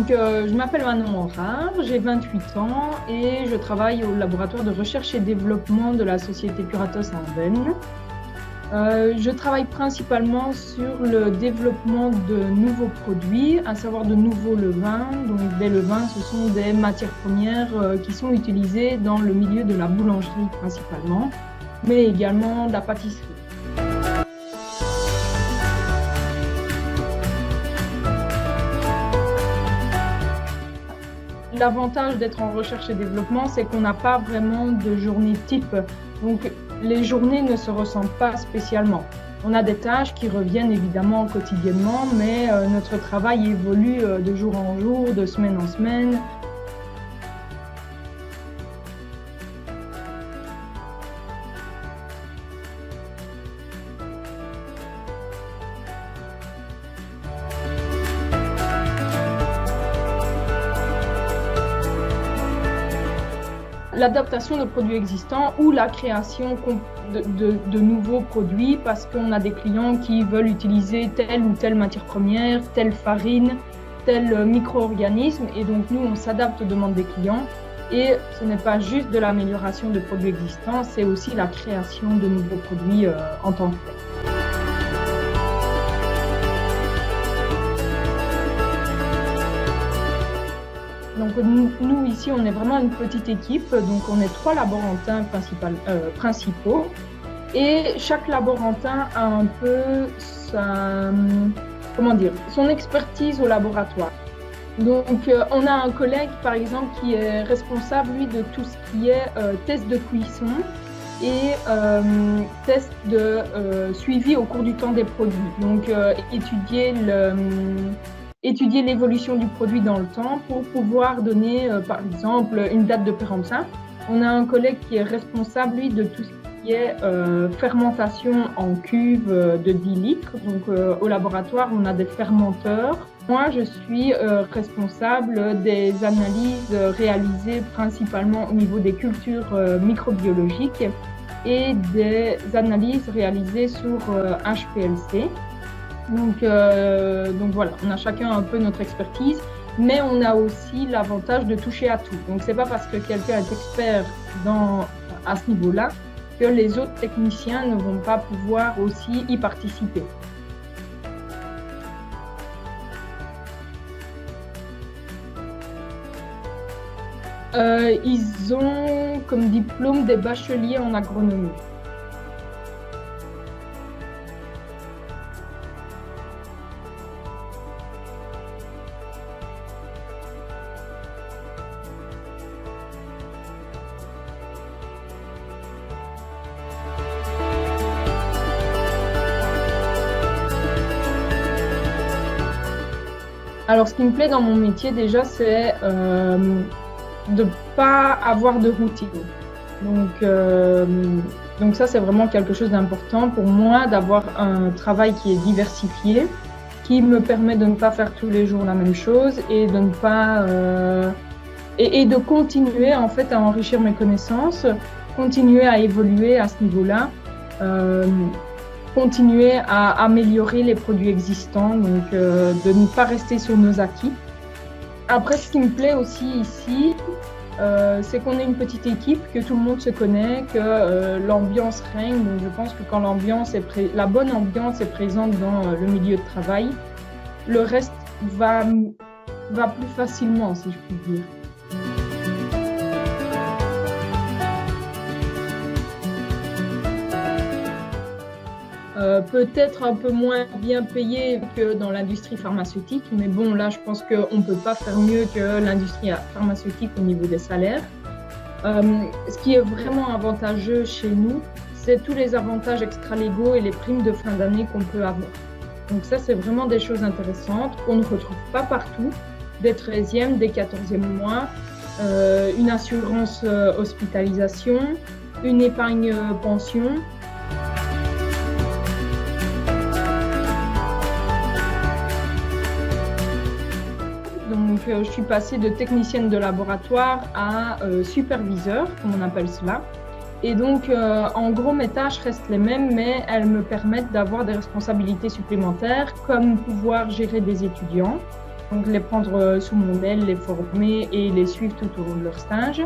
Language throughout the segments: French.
Je m'appelle Manon Morard, j'ai 28 ans et je travaille au laboratoire de recherche et développement de la société Curatos en Vennes. Je travaille principalement sur le développement de nouveaux produits, à savoir de nouveaux levains. Donc, des levains, ce sont des matières premières qui sont utilisées dans le milieu de la boulangerie principalement, mais également de la pâtisserie. L'avantage d'être en recherche et développement, c'est qu'on n'a pas vraiment de journée type. Donc, les journées ne se ressemblent pas spécialement. On a des tâches qui reviennent évidemment quotidiennement, mais notre travail évolue de jour en jour, de semaine en semaine. L'adaptation de produits existants ou la création de nouveaux produits parce qu'on a des clients qui veulent utiliser telle ou telle matière première, telle farine, tel micro-organisme et donc nous on s'adapte aux demandes des clients et ce n'est pas juste de l'amélioration de produits existants, c'est aussi la création de nouveaux produits en tant que tel. Donc nous ici on est vraiment une petite équipe, donc on est 3 laborantins principaux et chaque laborantin a un peu son expertise au laboratoire. Donc on a un collègue par exemple qui est responsable lui de tout ce qui est test de cuisson et test de suivi au cours du temps des produits. Donc étudier l'évolution du produit dans le temps pour pouvoir donner, par exemple, une date de péremption. On a un collègue qui est responsable, lui, de tout ce qui est fermentation en cuve de 10 litres. Donc, au laboratoire, on a des fermenteurs. Moi, je suis responsable des analyses réalisées principalement au niveau des cultures microbiologiques et des analyses réalisées sur HPLC. Donc voilà, on a chacun un peu notre expertise, mais on a aussi l'avantage de toucher à tout. Donc c'est pas parce que quelqu'un est expert à ce niveau-là que les autres techniciens ne vont pas pouvoir aussi y participer. Ils ont comme diplôme des bacheliers en agronomie. Alors, ce qui me plaît dans mon métier, déjà, c'est de ne pas avoir de routine. Donc ça, c'est vraiment quelque chose d'important pour moi, d'avoir un travail qui est diversifié, qui me permet de ne pas faire tous les jours la même chose et de ne pas et de continuer en fait à enrichir mes connaissances, continuer à évoluer à ce niveau-là. Continuer à améliorer les produits existants, donc de ne pas rester sur nos acquis. Après, ce qui me plaît aussi ici, c'est qu'on est une petite équipe, que tout le monde se connaît, que l'ambiance règne. Donc je pense que quand la bonne ambiance est présente dans le milieu de travail, le reste va plus facilement, si je puis dire. Peut-être un peu moins bien payé que dans l'industrie pharmaceutique, mais bon, là, je pense qu'on ne peut pas faire mieux que l'industrie pharmaceutique au niveau des salaires. Ce qui est vraiment avantageux chez nous, c'est tous les avantages extra-légaux et les primes de fin d'année qu'on peut avoir. Donc ça, c'est vraiment des choses intéressantes qu'on ne retrouve pas partout. Des 13e, des 14e mois, une assurance hospitalisation, une épargne pension. Donc, je suis passée de technicienne de laboratoire à superviseur, comme on appelle cela. Et donc, en gros, mes tâches restent les mêmes, mais elles me permettent d'avoir des responsabilités supplémentaires, comme pouvoir gérer des étudiants, Donc, les prendre sous mon aile, les former et les suivre tout au long de leur stage.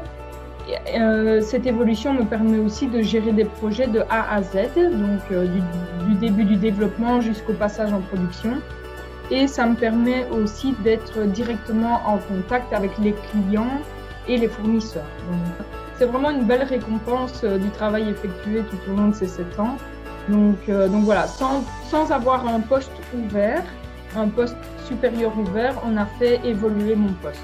Cette évolution me permet aussi de gérer des projets de A à Z, donc du début du développement jusqu'au passage en production. Et ça me permet aussi d'être directement en contact avec les clients et les fournisseurs. C'est vraiment une belle récompense du travail effectué tout au long de ces 7 ans. Donc voilà, sans avoir un poste ouvert, un poste supérieur ouvert, on a fait évoluer mon poste.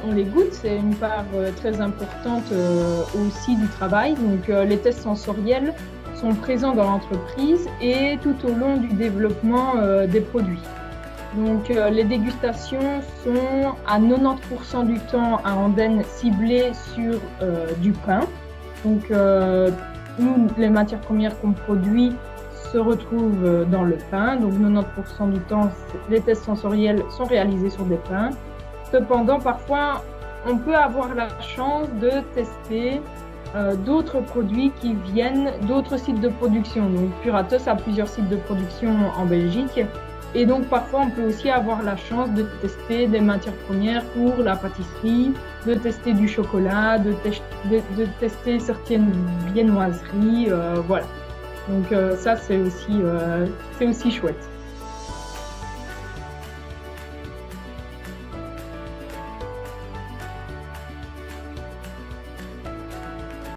On les goûte, c'est une part très importante aussi du travail. Donc les tests sensoriels sont présents dans l'entreprise et tout au long du développement des produits. Donc les dégustations sont à 90% du temps à Andenne ciblées sur du pain. Donc nous, les matières premières qu'on produit se retrouvent dans le pain. Donc 90% du temps, les tests sensoriels sont réalisés sur des pains. Cependant, parfois, on peut avoir la chance de tester d'autres produits qui viennent d'autres sites de production. Donc, Puratos a plusieurs sites de production en Belgique. Et donc, parfois, on peut aussi avoir la chance de tester des matières premières pour la pâtisserie, de tester du chocolat, de tester certaines viennoiseries. Voilà. Donc, ça, c'est aussi chouette.